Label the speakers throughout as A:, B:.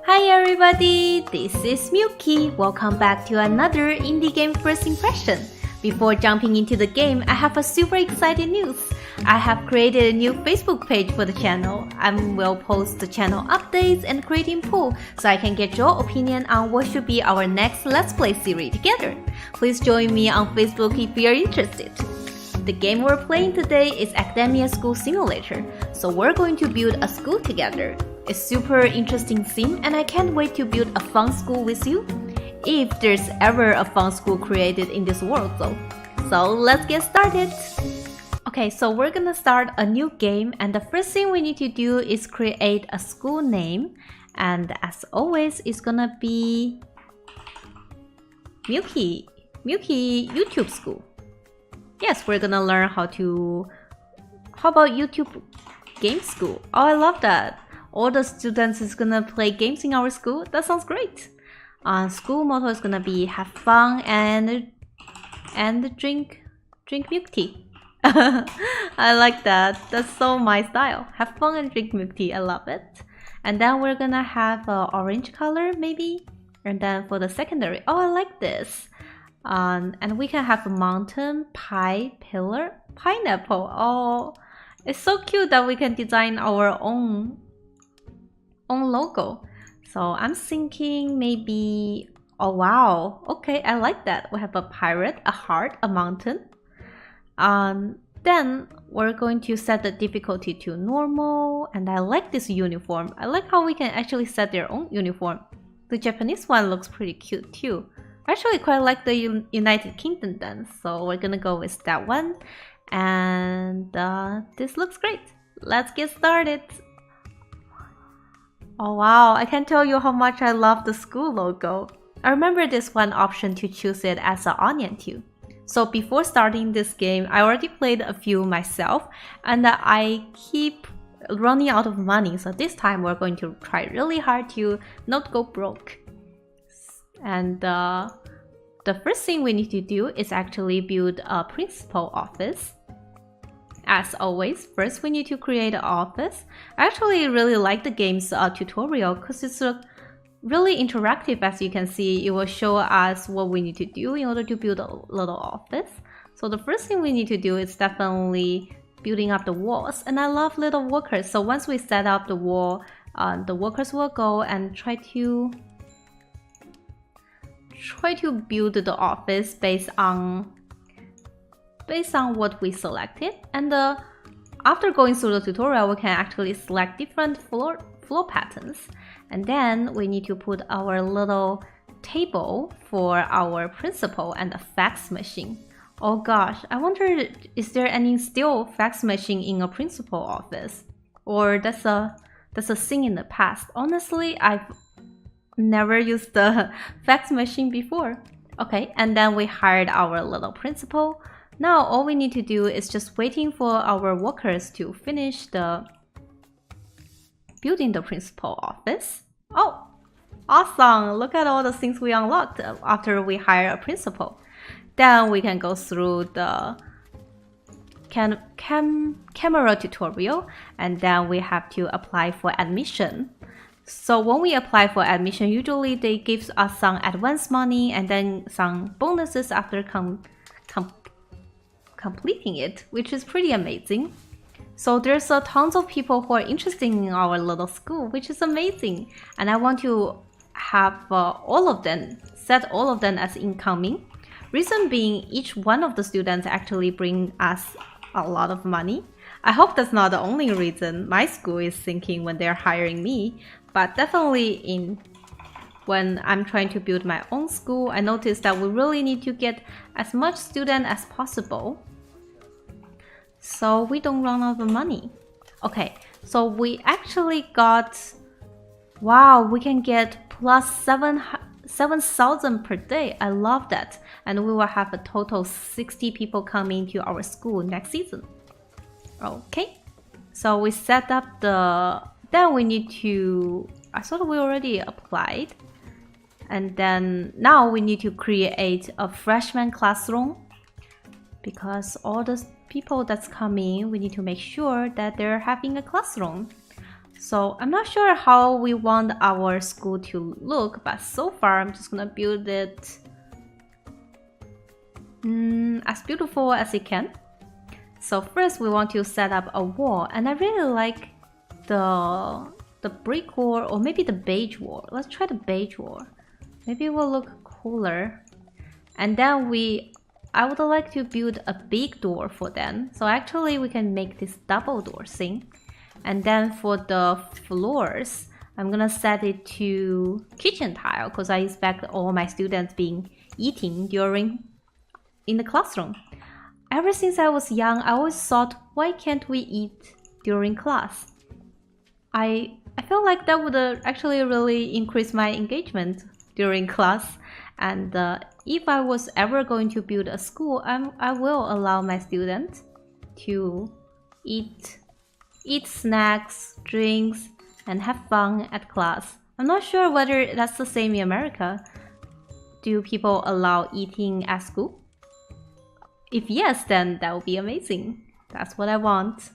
A: Hi everybody, this is Milky. Welcome back to another indie game first impression. Before jumping into the game, I have a super exciting news. I have created a new Facebook page for the channel. I will post the channel updates and creating poll so I can get your opinion on what should be our next Let's Play series together. Please join me on Facebook if you are interested. The game we're playing today is Academia School Simulator, so we're going to build a school together. It's super interesting theme and I can't wait to build a fun school with you. If there's ever a fun school created in this world though. So let's get started! Okay, so we're gonna start a new game and the first thing we need to do is create a school name. And as always, it's gonna be Milky YouTube School. Yes, we're gonna learn how about YouTube Game School? Oh, I love that! All the students is gonna play games in our school. That sounds great. School motto is gonna be have fun and drink milk tea. I like that. That's so my style. Have fun and drink milk tea. I love it. And then we're gonna have orange color maybe. And then for the secondary, oh, I like this. And we can have a mountain, pie, pillar, pineapple. Oh, it's so cute that we can design our own logo. So I'm thinking maybe, oh wow, okay, I like that. We have a pirate, a heart, a mountain. Then we're going to set the difficulty to normal, and I like this uniform. I like how we can actually set their own uniform. The Japanese one looks pretty cute too. I actually quite like the United Kingdom dance, so we're gonna go with that one. And this looks great. Let's get started. Oh wow, I can tell you how much I love the school logo. I remember this one option to choose it as an onion too. So before starting this game, I already played a few myself and I keep running out of money. So this time we're going to try really hard to not go broke. And the first thing we need to do is actually build a principal office. As always, first we need to create an office. I actually really like the game's tutorial because it's really interactive. As you can see, it will show us what we need to do in order to build a little office. So the first thing we need to do is definitely building up the walls. And I love little workers. So once we set up the wall, the workers will go and try to build the office based on what we selected. And after going through the tutorial, we can actually select different floor patterns. And then we need to put our little table for our principal and a fax machine. Oh gosh, I wonder, is there any still fax machine in a principal office? Or that's a thing in the past. Honestly, I've never used the fax machine before. Okay, and then we hired our little principal. Now all we need to do is just waiting for our workers to finish building the principal office. Oh, awesome! Look at all the things we unlocked after we hire a principal. Then we can go through the camera tutorial, and then we have to apply for admission. So when we apply for admission, usually they give us some advance money and then some bonuses after completing it, which is pretty amazing. So there's tons of people who are interested in our little school, which is amazing. And I want to have set all of them as incoming. Reason being, each one of the students actually bring us a lot of money. I hope that's not the only reason my school is thinking when they're hiring me, but definitely when I'm trying to build my own school, I noticed that we really need to get as much student as possible so we don't run out of money. Okay, so we actually got, wow, we can get plus 7,000 per day. I love that. And we will have a total 60 people coming to our school next season. Okay, so we set up then we need to, I thought we already applied. And then now we need to create a freshman classroom because all the people that's coming, we need to make sure that they're having a classroom. So I'm not sure how we want our school to look, but so far I'm just gonna build it as beautiful as it can. So first we want to set up a wall, and I really like the brick wall, or maybe the beige wall. Let's try the beige wall. Maybe it will look cooler. And then I would like to build a big door for them. So actually we can make this double door thing. And then for the floors, I'm gonna set it to kitchen tile because I expect all my students eating in the classroom. Ever since I was young, I always thought, why can't we eat during class? I feel like that would actually really increase my engagement during class. And if I was ever going to build a school, I will allow my students to eat snacks, drinks, and have fun at class. I'm not sure whether that's the same in America. Do people allow eating at school? If yes, then that would be amazing. That's what I want.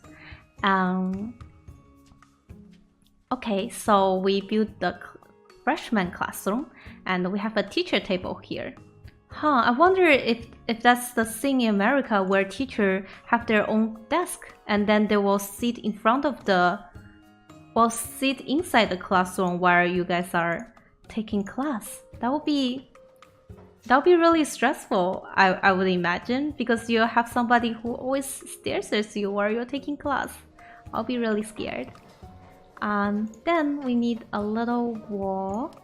A: Okay, so we built the freshman classroom, and we have a teacher table here. I wonder if that's the thing in America where teachers have their own desk, and then they will sit inside the classroom while you guys are taking class. That would be really stressful, I would imagine, because you have somebody who always stares at you while you're taking class. I'll be really scared. Then we need a little wall,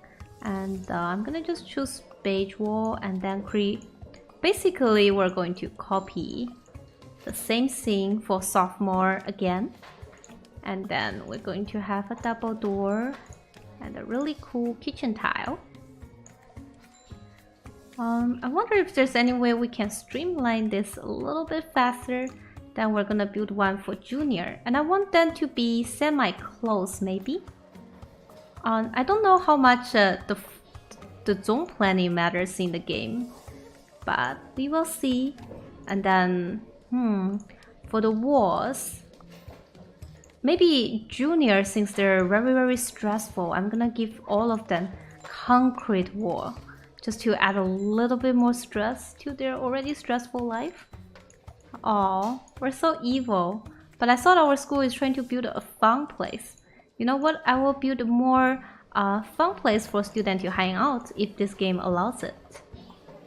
A: and I'm gonna just choose beige wall, and then basically we're going to copy the same thing for sophomore again. And then we're going to have a double door and a really cool kitchen tile. I wonder if there's any way we can streamline this a little bit faster. Then we're gonna build one for junior, and I want them to be semi-close maybe. I don't know how much the zone planning matters in the game, but we will see. And then for the walls, maybe junior, since they're very, very stressful, I'm gonna give all of them concrete wall, just to add a little bit more stress to their already stressful life. Oh, we're so evil. But I thought our school is trying to build a fun place. You know what? I will build a more fun place for students to hang out if this game allows it.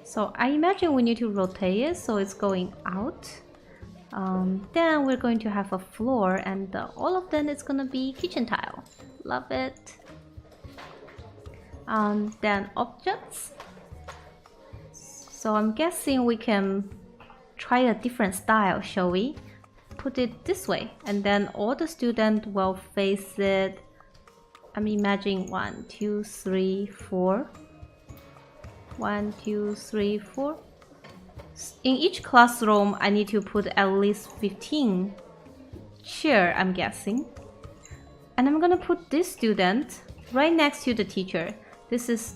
A: So I imagine we need to rotate it so it's going out. Then we're going to have a floor, and all of them is gonna be kitchen tile. Love it. Then objects. So I'm guessing we can try a different style, shall we? Put it this way, and then all the students will face it. I'm imagining 1, 2, 3, 4. 1, 2, 3, 4. In each classroom, I need to put at least 15 chairs, I'm guessing. And I'm gonna put this student right next to the teacher. This is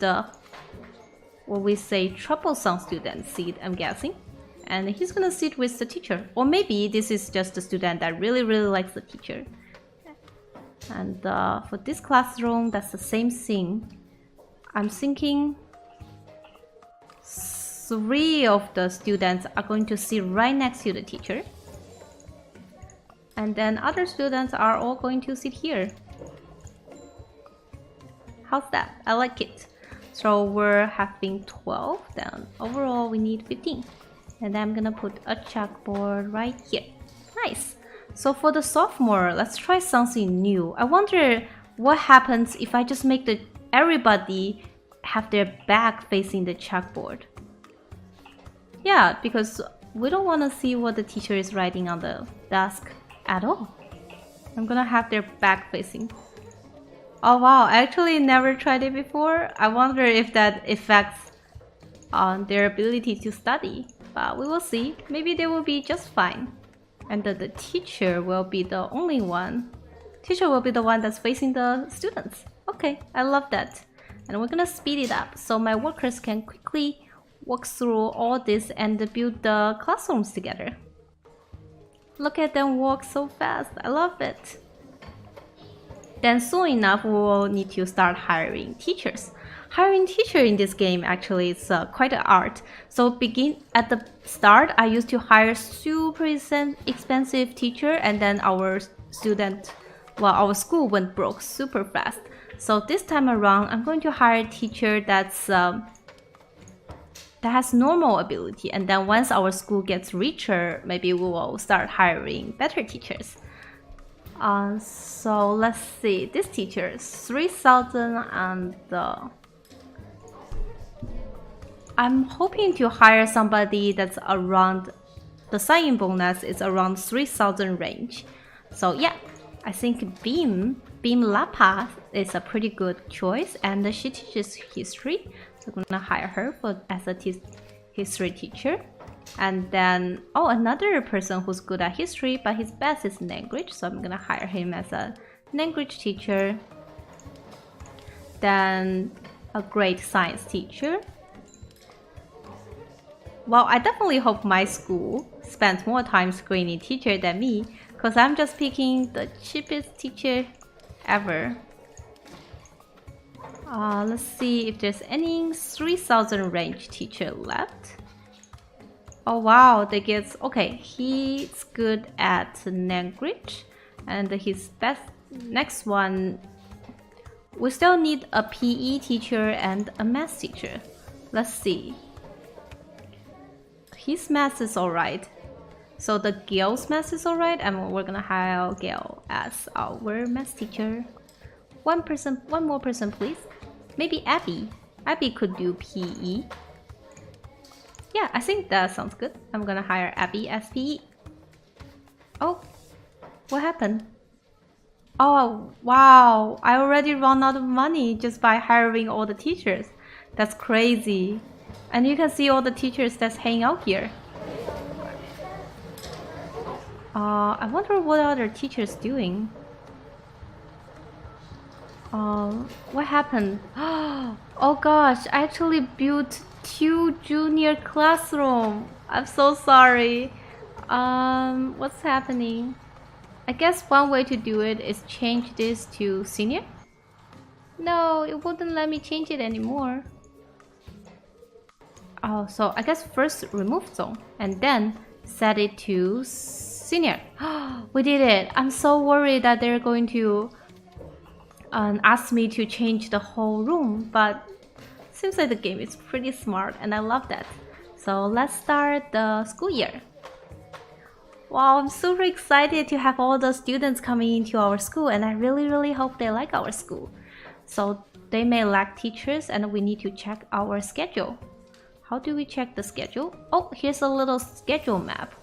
A: what we say, troublesome student seat, I'm guessing. And he's gonna sit with the teacher. Or maybe this is just a student that really, really likes the teacher. And for this classroom, that's the same thing. I'm thinking 3 of the students are going to sit right next to the teacher. And then other students are all going to sit here. How's that? I like it. So we're having 12, then overall we need 15. And then I'm gonna put a chalkboard right here. Nice! So for the sophomore, let's try something new. I wonder what happens if I just make everybody have their back facing the chalkboard. Yeah, because we don't want to see what the teacher is writing on the desk at all. I'm gonna have their back facing. Oh wow, I actually never tried it before. I wonder if that affects on their ability to study. But we will see. Maybe they will be just fine. And the teacher will be the only one. Teacher will be the one that's facing the students. Okay, I love that. And we're gonna speed it up so my workers can quickly walk through all this and build the classrooms together. Look at them walk so fast. I love it. then soon enough we will need to start hiring teachers. Hiring teacher in this game actually is quite an art. So begin at the start, I used to hire super expensive teacher, and then our school went broke super fast. So this time around, I'm going to hire a teacher that has normal ability, and then once our school gets richer, maybe we will start hiring better teachers. So let's see, this teacher is 3,000, and I'm hoping to hire somebody that's around, the sign-in bonus is around 3,000 range. So yeah, I think Beam Lapa is a pretty good choice, and she teaches history. So I'm gonna hire her as a history teacher. And then, oh, another person who's good at history, but his best is language, so I'm gonna hire him as a language teacher. Then a great science teacher. Well, I definitely hope my school spends more time screening teacher than me, because I'm just picking the cheapest teacher ever. Let's see if there's any 3,000 range teacher left. Oh wow, they get, okay, he's good at language, and his best, next one, we still need a PE teacher and a math teacher. Let's see. His math is alright. So the Gail's math is alright, and we're gonna hire Gail as our math teacher. One more person please. Maybe Abby. Abby could do PE. Yeah, I think that sounds good. I'm gonna hire Abby as PE. Oh, what happened? Oh, wow. I already run out of money just by hiring all the teachers. That's crazy. And you can see all the teachers that's hanging out here. I wonder what other teachers doing. What happened? Oh gosh, I actually built 2 junior classroom. I'm so sorry. What's happening? I guess one way to do it is change this to senior. No, it wouldn't let me change it anymore. Oh, so I guess first remove zone and then set it to senior. We did it. I'm so worried that they're going to ask me to change the whole room, but seems like the game is pretty smart and I love that. So let's start the school year. Wow, I'm super excited to have all the students coming into our school, and I really hope they like our school. So they may lack teachers, and we need to check our schedule. How do we check the schedule? Oh, here's a little schedule map.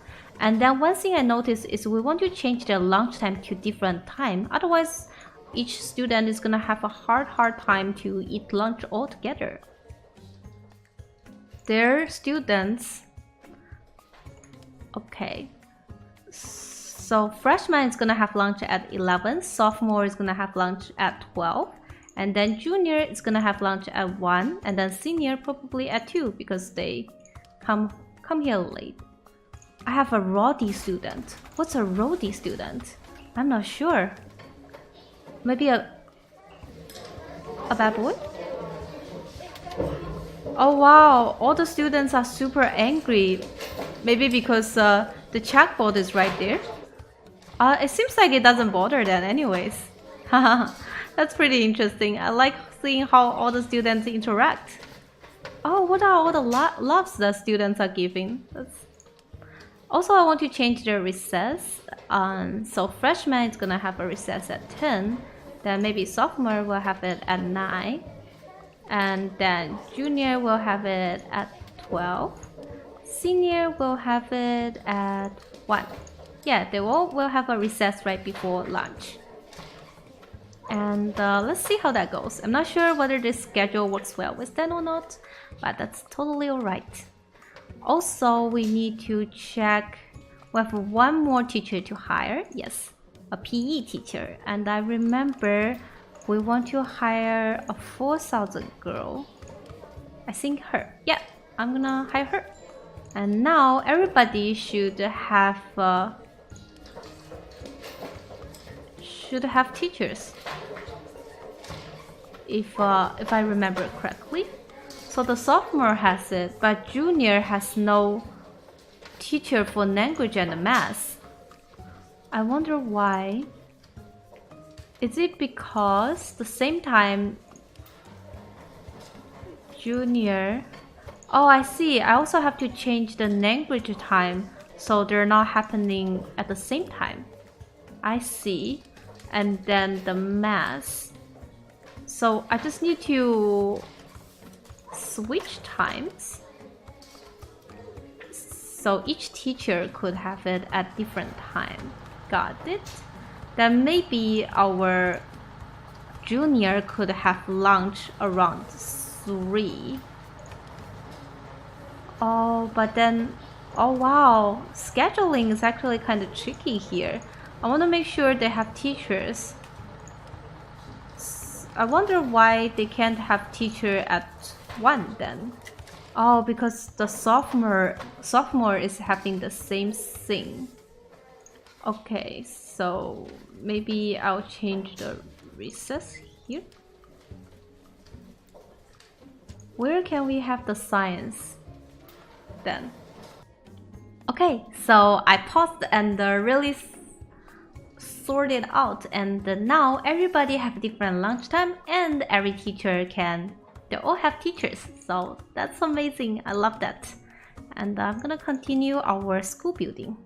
A: And then one thing I noticed is we want to change their lunchtime to different time. Otherwise, each student is gonna have a hard time to eat lunch all together. Their students. Okay. So freshman is gonna have lunch at 11, sophomore is gonna have lunch at 12, and then junior is gonna have lunch at 1, and then senior probably at 2 because they come here late. I have a Roddy student. What's a Roddy student? I'm not sure. Maybe a bad boy? Oh wow, all the students are super angry. Maybe because the chalkboard is right there. It seems like it doesn't bother them anyways. That's pretty interesting. I like seeing how all the students interact. Oh, what are all the loves the students are giving? Also, I want to change the recess. So freshman is gonna have a recess at 10. Then maybe sophomore will have it at 9. And then junior will have it at 12. Senior will have it at 1. Yeah, they all will have a recess right before lunch. And let's see how that goes. I'm not sure whether this schedule works well with them or not, but that's totally alright. Also, we need to check. We have one more teacher to hire. Yes, a PE teacher. And I remember we want to hire a 4,000 girl. I think her. Yeah, I'm gonna hire her. And now everybody should have should have teachers, if I remember correctly. So the sophomore has it, but junior has no teacher for language and math. I wonder why. Is it because the same time junior? Oh, I see. I also have to change the language time so they're not happening at the same time. I see. And then the math. So I just need to switch times. So each teacher could have it at different time. Got it? Then maybe our junior could have lunch around 3. Oh, but then, oh wow, scheduling is actually kind of tricky here. I want to make sure they have teachers. I wonder why they can't have teacher at 1 then. Oh, because the sophomore is having the same thing. Okay, so maybe I'll change the recess here. Where can we have the science then? Okay, so I paused and really sorted out, and now everybody have different lunchtime and every teacher they all have teachers, so that's amazing. I love that. And I'm gonna continue our school building,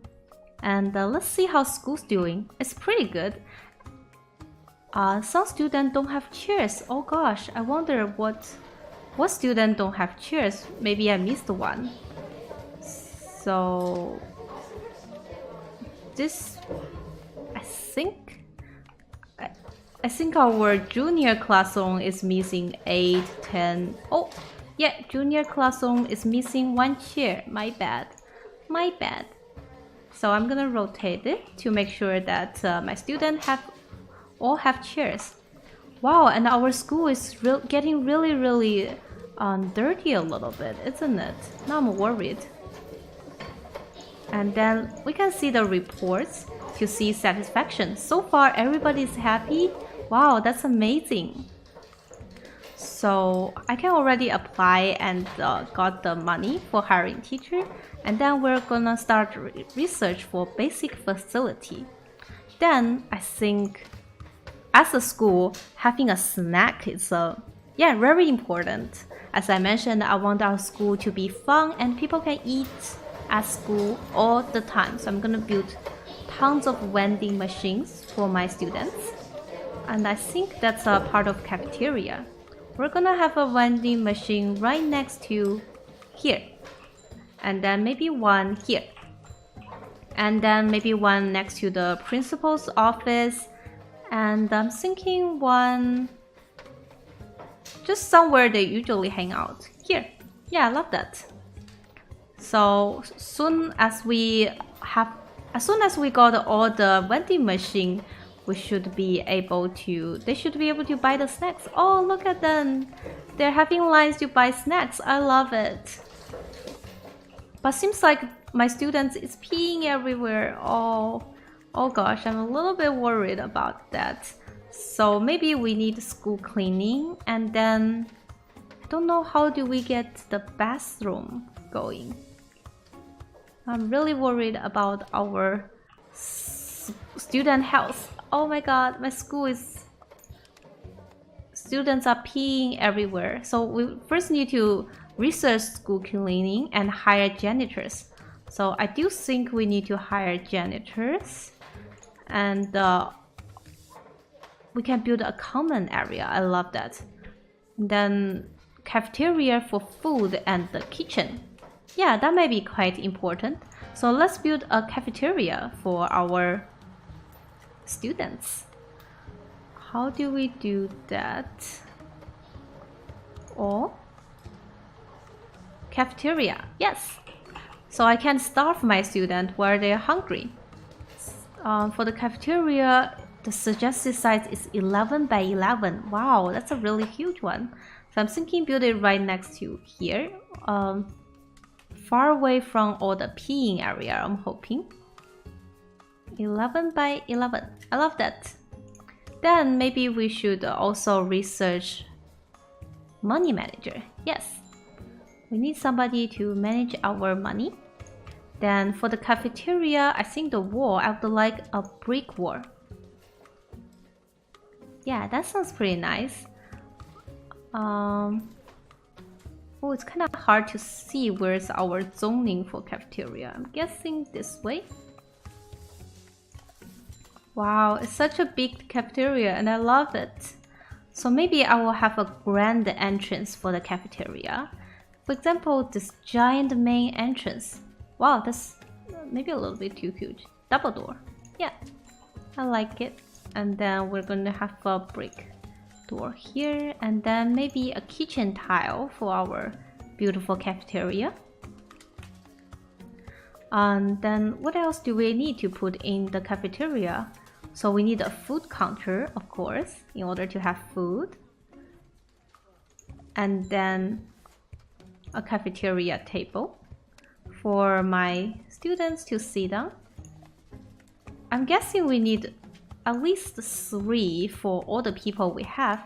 A: and let's see how school's doing. It's pretty good. Some students don't have chairs. Oh gosh, I wonder what student don't have chairs. Maybe I missed one. So this, I think our junior classroom is missing 8, 10. Oh, yeah, junior classroom is missing 1 chair. My bad. So I'm gonna rotate it to make sure that my students all have chairs. Wow, and our school is getting really dirty a little bit, isn't it? Now I'm worried. And then we can see the reports to see satisfaction. So far, everybody is happy. Wow, that's amazing. So I can already apply and got the money for hiring teacher. And then we're gonna start research for basic facility. Then I think as a school, having a snack is very important. As I mentioned, I want our school to be fun and people can eat at school all the time. So I'm gonna build tons of vending machines for my students. And I think that's a part of cafeteria. We're gonna have a vending machine right next to here. And then maybe one here. And then maybe one next to the principal's office. And I'm thinking one just somewhere they usually hang out. Here. Yeah, I love that. So as soon as we got all the vending machine, they should be able to buy the snacks. Oh, look at them. They're having lines to buy snacks. I love it. But seems like my students is peeing everywhere. Oh gosh, I'm a little bit worried about that. So maybe we need school cleaning, and then I don't know how do we get the bathroom going. I'm really worried about our student health. Oh my god, my school students are peeing everywhere. So we first need to research school cleaning and hire janitors. So I do think we need to hire janitors, and we can build a common area. I love that. Then cafeteria for food and the kitchen. Yeah, that may be quite important. So let's build a cafeteria for our students. How do we do that? Or cafeteria, yes. So I can starve my students while they're hungry. For the cafeteria, the suggested size is 11 by 11. Wow, that's a really huge one. So I'm thinking build it right next to here. Far away from all the peeing area, I'm hoping. 11 by 11. I love that. Then maybe we should also research money manager. Yes, we need somebody to manage our money. Then for the cafeteria, I think the wall, I would like a brick wall. Yeah, that sounds pretty nice. Oh, it's kind of hard to see where's our zoning for cafeteria. I'm guessing this way. Wow, it's such a big cafeteria and I love it. So maybe I will have a grand entrance for the cafeteria. For example, this giant main entrance. Wow, that's maybe a little bit too huge. Double door. Yeah, I like it. And then we're gonna have a brick door here, and then maybe a kitchen tile for our beautiful cafeteria. And then what else do we need to put in the cafeteria? So we need a food counter, of course, in order to have food. And then a cafeteria table for my students to sit on. I'm guessing we need at least 3 for all the people we have,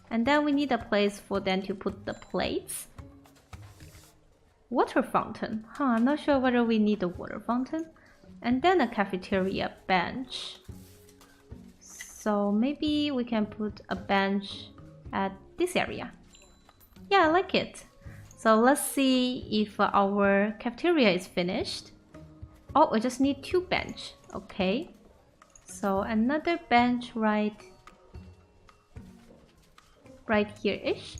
A: and then we need a place for them to put the plates. Water fountain, I'm not sure whether we need a water fountain. And then a cafeteria bench. So maybe we can put a bench at this area. Yeah, I like it. So let's see if our cafeteria is finished. Oh, we just need 2 benches. Okay. So another bench right here-ish.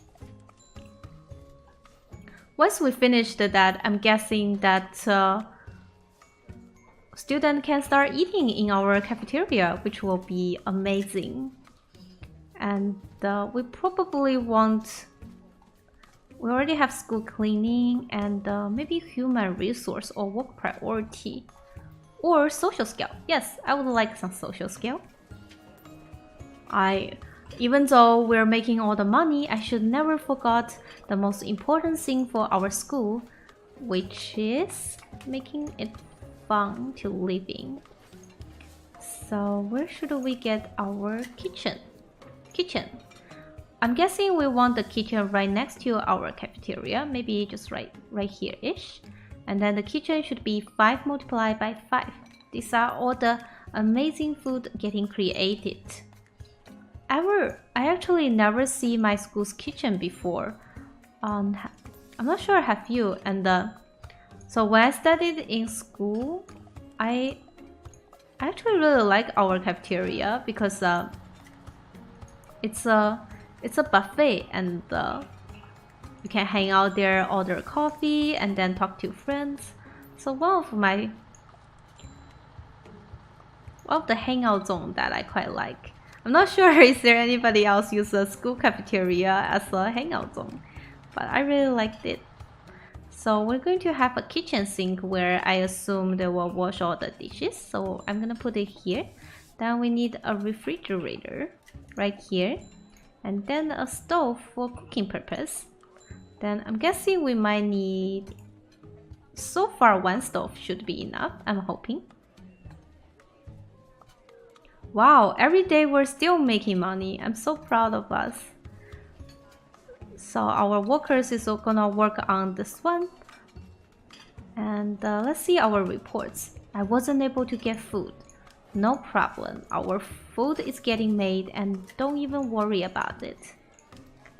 A: Once we finished that, I'm guessing that students can start eating in our cafeteria, which will be amazing. And we probably want... We already have school cleaning and maybe human resource or work priority. Or social skill. Yes, I would like some social skill. Even though we're making all the money, I should never forget the most important thing for our school, which is making it fun to live in. So where should we get our kitchen? I'm guessing we want the kitchen right next to our cafeteria, maybe just right here-ish. And then the kitchen should be 5 multiplied by 5. These are all the amazing food getting created. I actually never see my school's kitchen before. I'm not sure have you. And so when I studied in school, I actually really like our cafeteria because it's a buffet and you can hang out there, order coffee, and then talk to friends. So one of the hangout zone that I quite like. I'm not sure is there anybody else use the school cafeteria as a hangout zone, but I really liked it. So we're going to have a kitchen sink where I assume they will wash all the dishes. So I'm gonna put it here. Then we need a refrigerator right here, and then a stove for cooking purpose. Then I'm guessing we might need... So far 1 stove should be enough, I'm hoping. Wow, every day we're still making money. I'm so proud of us. So our workers is gonna work on this one. And let's see our reports. I wasn't able to get food. No problem, our food is getting made and don't even worry about it.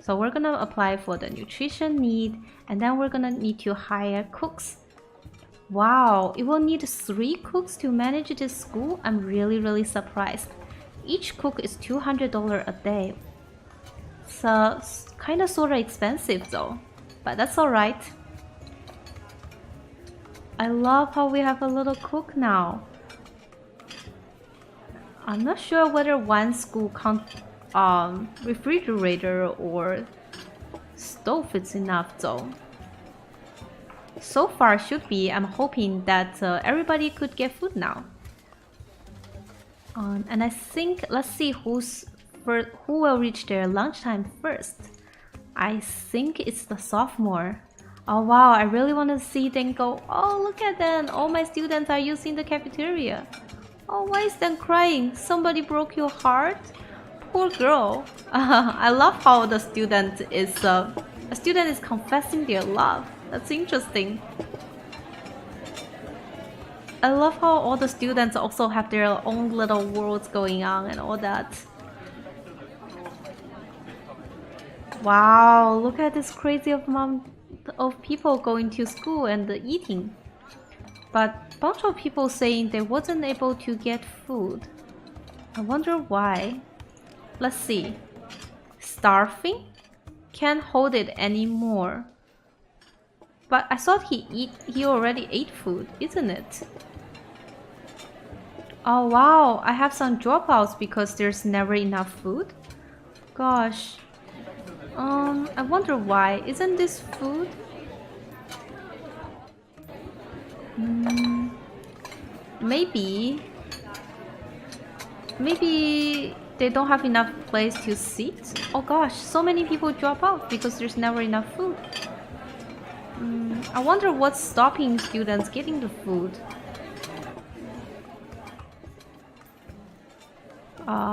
A: So we're gonna apply for the nutrition need, and then we're gonna need to hire cooks. Wow, it will need 3 cooks to manage this school? I'm really surprised. Each cook is $200 a day. So kinda sorta expensive though, but that's alright. I love how we have a little cook now. I'm not sure whether one school refrigerator or stove is enough though. So far should be. I'm hoping that everybody could get food now. And I think, let's see who will reach their lunchtime first. I think it's the sophomore. Oh wow, I really want to see them go. Oh, look at them, all my students are using the cafeteria. Oh, why is them crying? Somebody broke your heart? poor girl. I love how the student is confessing their love. That's interesting. I love how all the students also have their own little worlds going on and all that. Wow, look at this crazy amount of people going to school and eating. But a bunch of people saying they wasn't able to get food. I wonder why. Let's see. Starving? Can't hold it anymore. But I thought he already ate food, isn't it? Oh wow, I have some dropouts because there's never enough food. Gosh. I wonder why. Isn't this food? Maybe they don't have enough place to sit. Oh gosh, so many people drop out because there's never enough food. I wonder what's stopping students getting the food.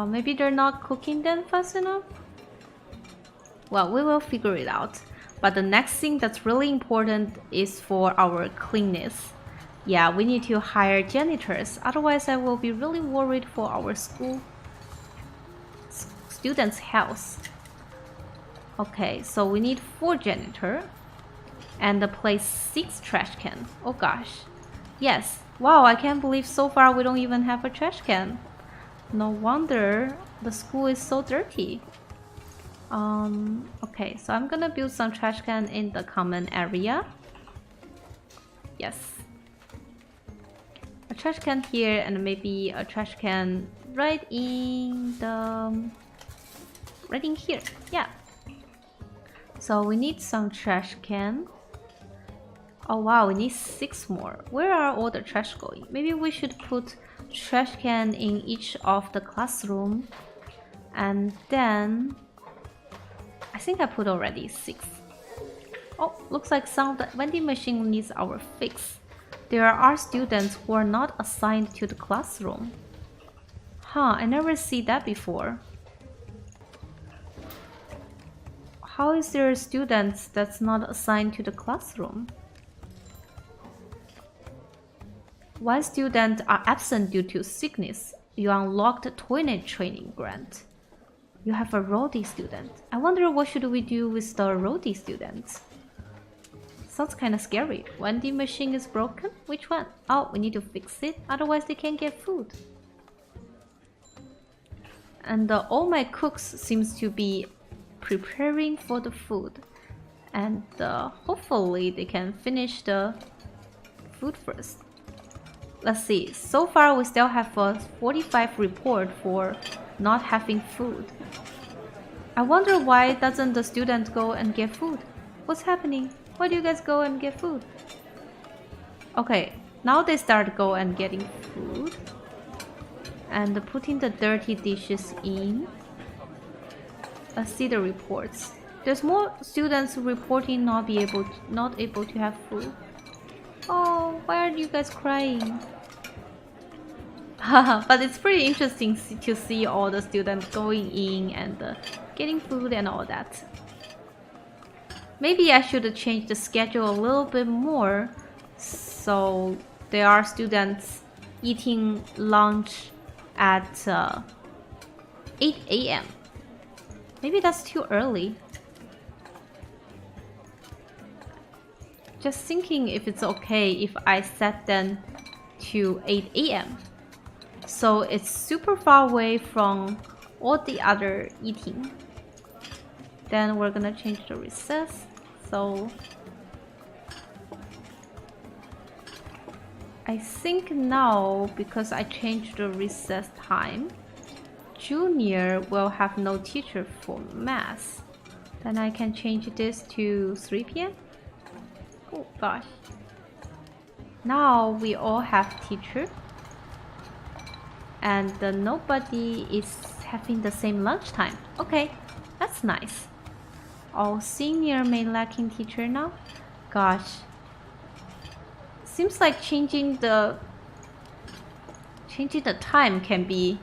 A: Maybe they're not cooking them fast enough? Well, we will figure it out. But the next thing that's really important is for our cleanness. Yeah, we need to hire janitors. Otherwise, I will be really worried for our school students' health. Okay, so we need 4 janitors and place 6 trash cans. Oh gosh. Yes. Wow, I can't believe so far we don't even have a trash can. No wonder the school is so dirty. Okay, so I'm gonna build some trash can in the common area. Yes. A trash can here and maybe a trash can right in here. Yeah. So we need some trash can. Oh wow, we need 6 more. Where are all the trash going? Maybe we should put trash can in each of the classroom. And then I think I put already 6. Oh, looks like some of the vending machine needs our fix. There are students who are not assigned to the classroom. Huh, I never see that before. How is there students that's not assigned to the classroom? Why students are absent due to sickness? You unlocked toilet training grant. You have a roadie student. I wonder what should we do with the roadie students? Sounds kind of scary. Vending machine is broken? Which one? Oh, we need to fix it. Otherwise they can't get food. And all my cooks seems to be preparing for the food. And hopefully they can finish the food first. Let's see. So far we still have a 45 report for not having food. I wonder why doesn't the student go and get food? What's happening? Why do you guys go and get food? Okay, now they start go and getting food. And putting the dirty dishes in. Let's see the reports. There's more students reporting not able to have food. Oh, why are you guys crying? But it's pretty interesting to see all the students going in and getting food and all that. Maybe I should change the schedule a little bit more so there are students eating lunch at 8 AM. Maybe that's too early. Just thinking if it's okay if I set them to 8 AM. So it's super far away from all the other eating. Then we're gonna change the recess. So I think now, because I changed the recess time, junior will have no teacher for math. Then I can change this to 3 PM. Oh gosh. Now we all have teacher. And nobody is having the same lunchtime. Okay, that's nice. All senior may lacking teacher now. Gosh. Seems like changing the time can be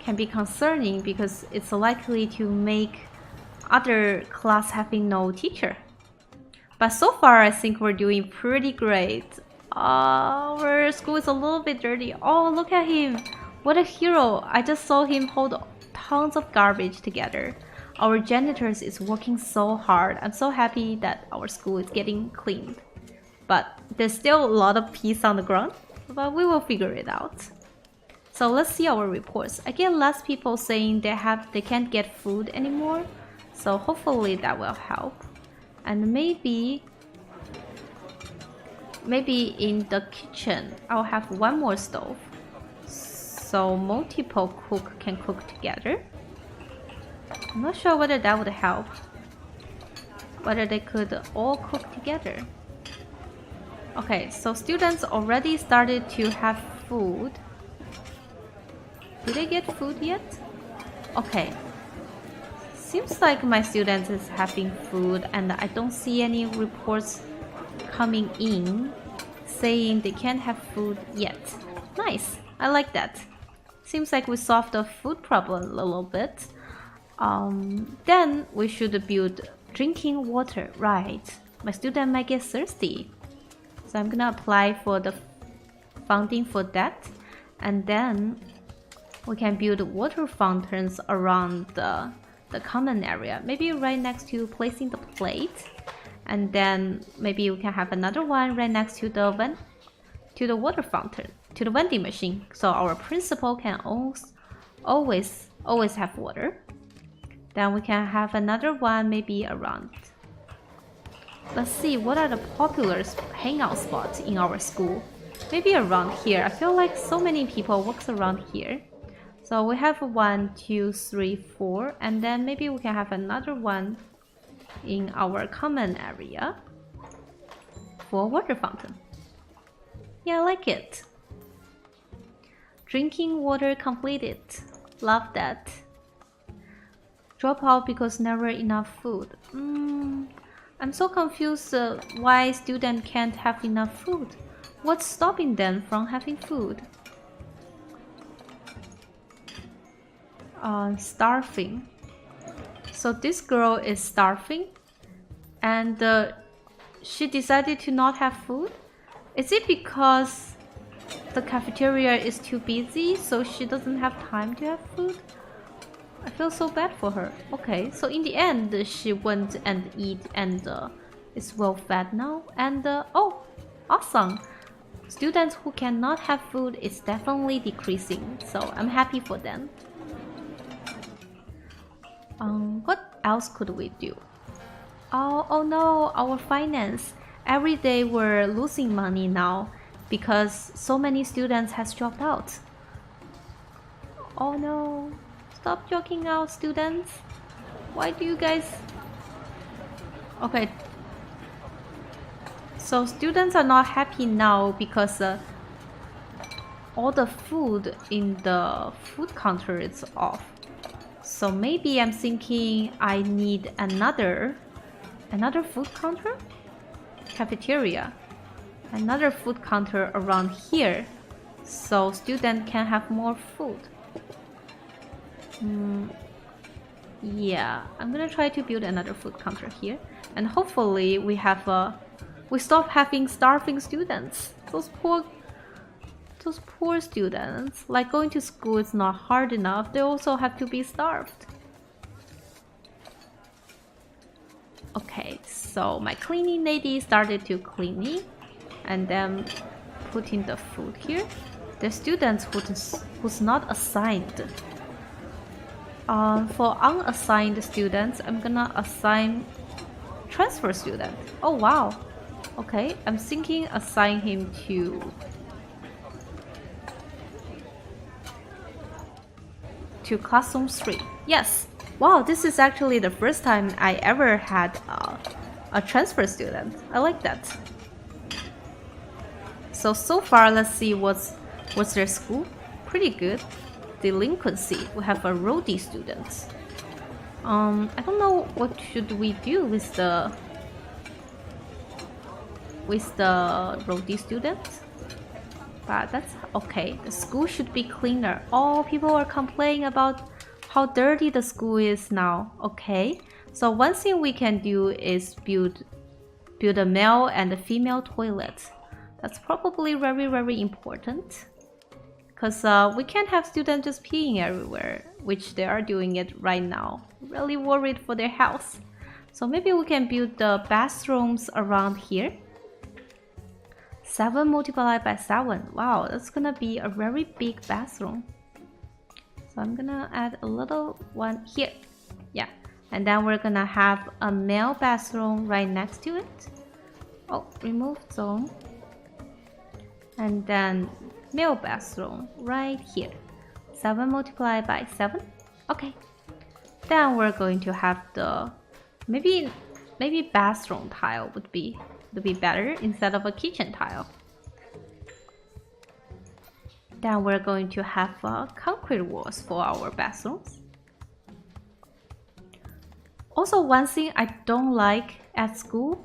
A: can be concerning because it's likely to make other class having no teacher. But so far, I think we're doing pretty great. Our school is a little bit dirty. Oh, look at him. What a hero. I just saw him hold tons of garbage together. Our janitors is working so hard. I'm so happy that our school is getting cleaned. But there's still a lot of peas on the ground, but we will figure it out. So let's see our reports. I get less people saying they can't get food anymore. So hopefully that will help. And maybe in the kitchen I'll have one more stove, so multiple cook can cook together. I'm not sure whether that would help, whether they could all cook together. Okay, so students already started to have food. Did they get food yet? Okay. Seems like my students is having food and I don't see any reports coming in saying they can't have food yet. Nice, I like that. Seems like we solved the food problem a little bit. Then we should build drinking water, right? My student might get thirsty. So I'm gonna apply for the funding for that. And then we can build water fountains around the common area, maybe right next to placing the plate, and then maybe we can have another one right next to the water fountain, to the vending machine, so our principal can always have water. Then we can have another one maybe around. Let's see, what are the popular hangout spots in our school? Maybe around here. I feel like so many people walks around here. So we have 1, 2, 3, 4, and then maybe we can have another one in our common area for water fountain. Yeah, I like it. Drinking water completed. Love that. Drop out because never enough food. I'm so confused why students can't have enough food. What's stopping them from having food? Starving. So this girl is starving and she decided to not have food. Is it because the cafeteria is too busy so she doesn't have time to have food? I feel so bad for her. Okay, so in the end she went and eat and is well fed now. And oh, awesome. Students who cannot have food is definitely decreasing, so I'm happy for them. What else could we do? Oh no, our finance. Every day we're losing money now because so many students has dropped out. Oh no, stop joking out, students. Why do you guys... Okay. So students are not happy now because all the food in the food counter is off. So maybe I'm thinking I need another food counter? Cafeteria. Another food counter around here so students can have more food. Yeah, I'm gonna try to build another food counter here, and hopefully we stop having starving students. Those poor students, like going to school is not hard enough, they also have to be starved. Okay, so my cleaning lady started to cleaning and then putting the food here. The students who's not assigned. For unassigned students, I'm gonna assign transfer student. Oh wow. Okay, I'm thinking assign him to classroom 3. Yes. Wow, this is actually the first time I ever had a transfer student. I like that. So far, let's see what's their school. Pretty good. Delinquency. We have a roadie student. I don't know what should we do with the roadie student. But that's okay. The school should be cleaner. All people are complaining about how dirty the school is now. Okay, so one thing we can do is build a male and a female toilet. That's probably very important, because we can't have students just peeing everywhere, which they are doing it right now. Really worried for their health. So maybe we can build the bathrooms around here. 7 multiplied by 7. Wow, that's gonna be a very big bathroom. So I'm gonna add a little one here. Yeah, and then we're gonna have a male bathroom right next to it. Oh, remove zone. And then male bathroom right here. 7 multiplied by 7. Okay. Then we're going to have the maybe bathroom tile would be better instead of a kitchen tile. Then we're going to have concrete walls for our bathrooms. Also, one thing I don't like at school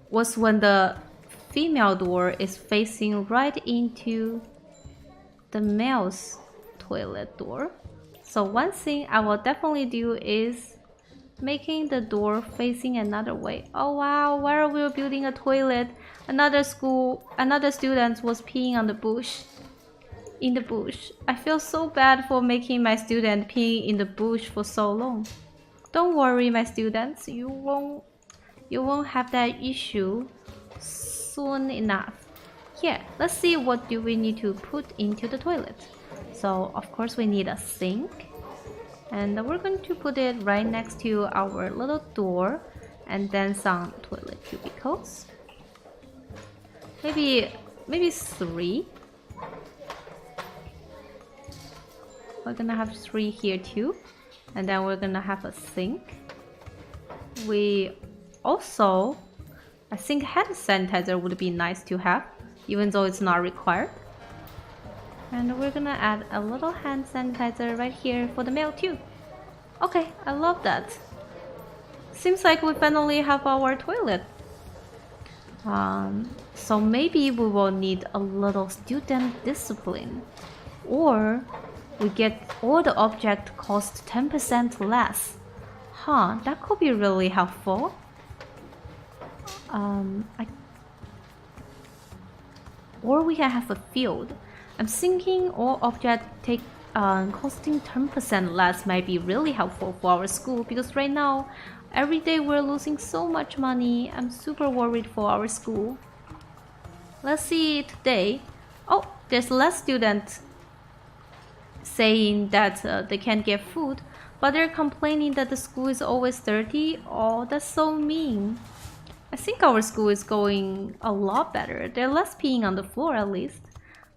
A: was when the female door is facing right into the male's toilet door. So one thing I will definitely do is making the door facing another way. Oh wow, while we were building a toilet, another student was peeing on the bush. In the bush. I feel so bad for making my student peeing in the bush for so long. Don't worry, my students, you won't have that issue soon enough. Here, let's see what do we need to put into the toilet. So of course we need a sink, and we're going to put it right next to our little door, and then some toilet cubicles. Maybe 3. We're gonna have 3 here too, and then we're gonna have a sink. We also, I think hand sanitizer would be nice to have, even though it's not required. And we're gonna add a little hand sanitizer right here for the male too. Okay, I love that. Seems like we finally have our toilet. So maybe we will need a little student discipline, or we get all the objects cost 10% less. Huh, that could be really helpful. Or we can have a field. I'm thinking all objects costing 10% less might be really helpful for our school, because right now, every day we're losing so much money. I'm super worried for our school. Let's see today. Oh, there's less students saying that they can't get food, but they're complaining that the school is always dirty. Oh, that's so mean. I think our school is going a lot better. They're less peeing on the floor at least.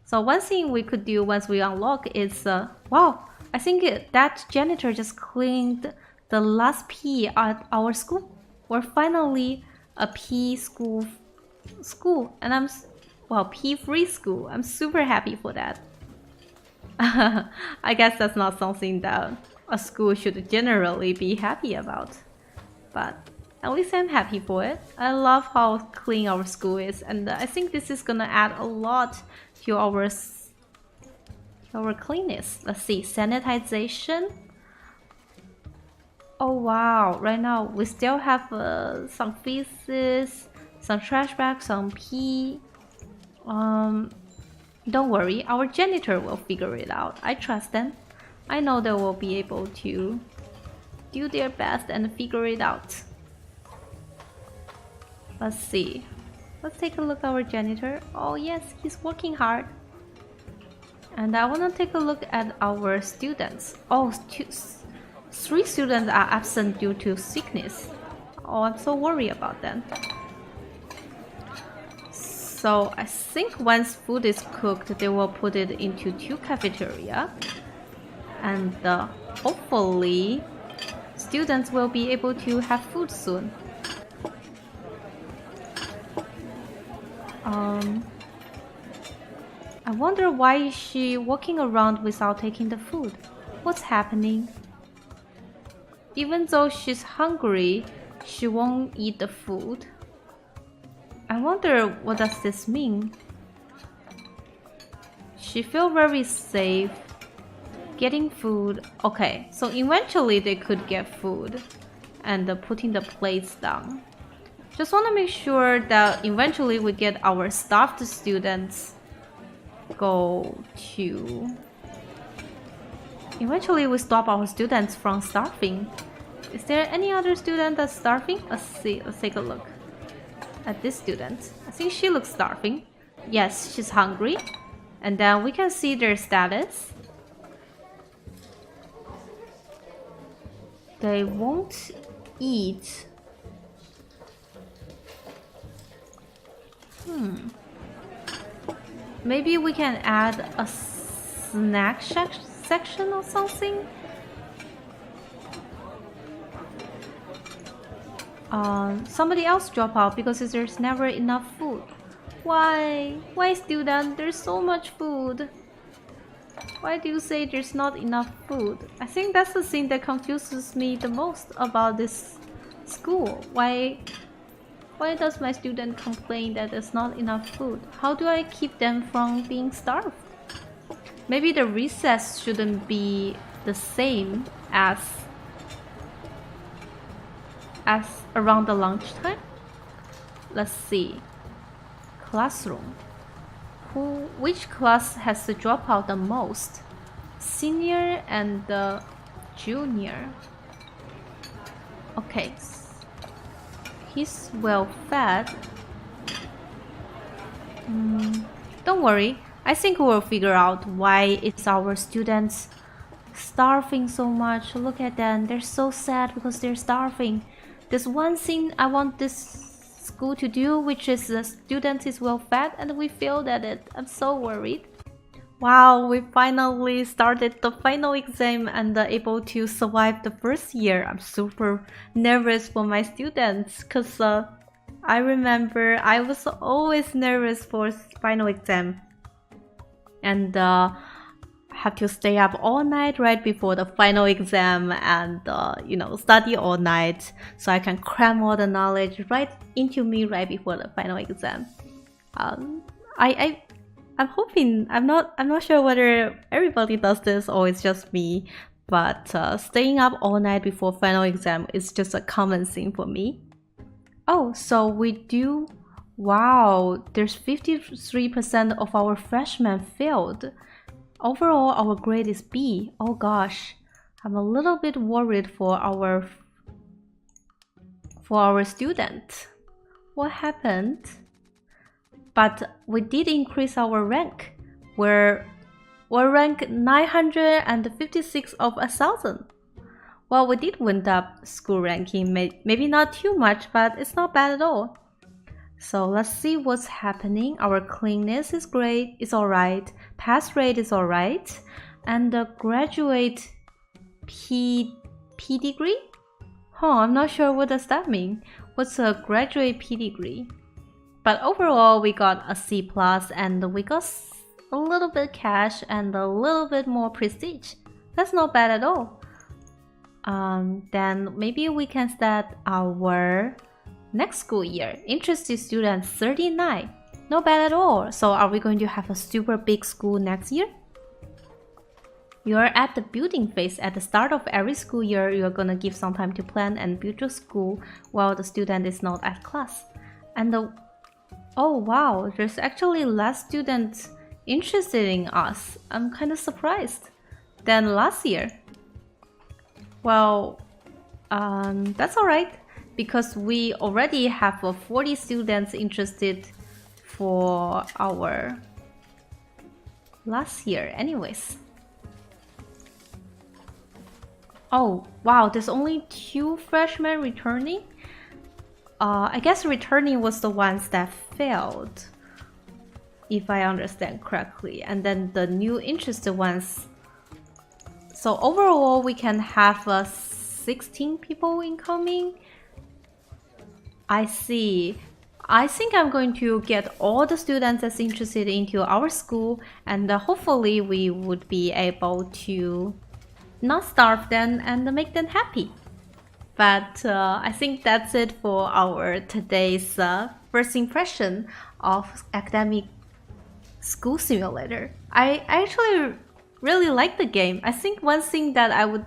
A: So one thing we could do once we unlock is, wow, I think that janitor just cleaned the last pee at our school. We're finally a pee school, and pee-free school. I'm super happy for that. I guess that's not something that a school should generally be happy about, but at least I'm happy for it. I love how clean our school is, and I think this is gonna add a lot to our cleanness. Let's see, sanitization. Oh wow, right now we still have some feces, some trash bags, some pee. Don't worry, our janitor will figure it out. I trust them. I know they will be able to do their best and figure it out. Let's see. Let's take a look at our janitor. Oh yes, he's working hard. And I want to take a look at our students. Oh, 3 students are absent due to sickness. Oh, I'm so worried about them. So I think once food is cooked, they will put it into 2 cafeteria, and hopefully students will be able to have food soon. I wonder why is she walking around without taking the food? What's happening? Even though she's hungry, she won't eat the food. I wonder what does this mean? she feel very safe getting food. Okay, so eventually they could get food and putting the plates down. Just want to make sure that eventually we get our starved students go to... Eventually we stop our students from starving. Is there any other student that's starving? Let's see, let's take a look at this student. I think she looks starving. Yes, she's hungry. And then we can see their status. They won't eat. Maybe we can add a snack section or something. Somebody else drop out because there's never enough food. Why? Why, student? There's so much food. Why do you say there's not enough food? I think that's the thing that confuses me the most about this school. Why does my student complain that there's not enough food? How do I keep them from being starved? Maybe the recess shouldn't be the same as around the lunchtime. Let's see. Classroom. Which class has to drop out the most? Senior and junior. Okay. He's well fed. Don't worry. I think we'll figure out why it's our students starving so much. Look at them. They're so sad because they're starving. There's one thing I want this school to do, which is the student is well fed, and we failed at it. I'm so worried. Wow, we finally started the final exam and able to survive the first year. I'm super nervous for my students because I remember I was always nervous for final exam and have to stay up all night right before the final exam and you know, study all night so I can cram all the knowledge right into me right before the final exam. I'm hoping, I'm not sure whether everybody does this or it's just me, but staying up all night before final exam is just a common thing for me. Oh, so we do... Wow, there's 53% of our freshmen failed. Overall, our grade is B. Oh gosh, I'm a little bit worried for our student. What happened? But we did increase our rank. We're ranked 956 of 1,000. Well, we did went up school ranking, maybe not too much, but it's not bad at all. So let's see what's happening. Our cleanness is great, it's alright. Pass rate is alright. And the graduate P degree? I'm not sure what does that mean. What's a graduate P degree? But overall, we got a C+, and we got a little bit cash and a little bit more prestige. That's not bad at all. Then maybe we can start our next school year. Interested students 39. Not bad at all. So are we going to have a super big school next year? You're at the building phase. At the start of every school year, you're gonna give some time to plan and build your school while the student is not at class. And oh wow, there's actually less students interested in us. I'm kind of surprised than last year. Well, that's alright because we already have 40 students interested for our last year anyways. Oh wow, there's only 2 freshmen returning? I guess returning was the ones that failed, if I understand correctly, and then the new interested ones. So overall, we can have 16 people incoming. I see. I think I'm going to get all the students that's interested into our school, and hopefully we would be able to not starve them and make them happy. But I think that's it for our today's first impression of Academic School Simulator. I actually really like the game. I think one thing that I would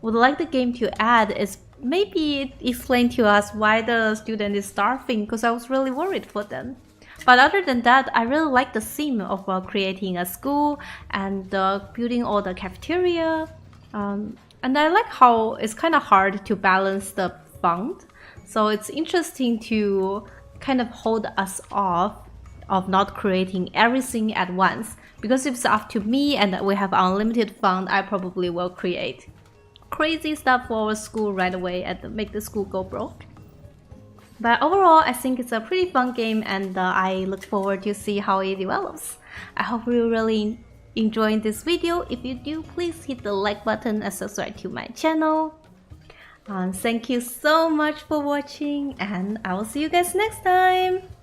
A: like the game to add is maybe explain to us why the student is starving, because I was really worried for them. But other than that, I really like the theme of creating a school and building all the cafeteria. And I like how it's kind of hard to balance the fund. So it's interesting to kind of hold us off of not creating everything at once. Because if it's up to me and we have unlimited fund, I probably will create crazy stuff for our school right away and make the school go broke. But overall, I think it's a pretty fun game, and I look forward to see how it develops. I hope you really enjoyed this video. If you do, please hit the like button and subscribe to my channel. Thank you so much for watching, and I will see you guys next time.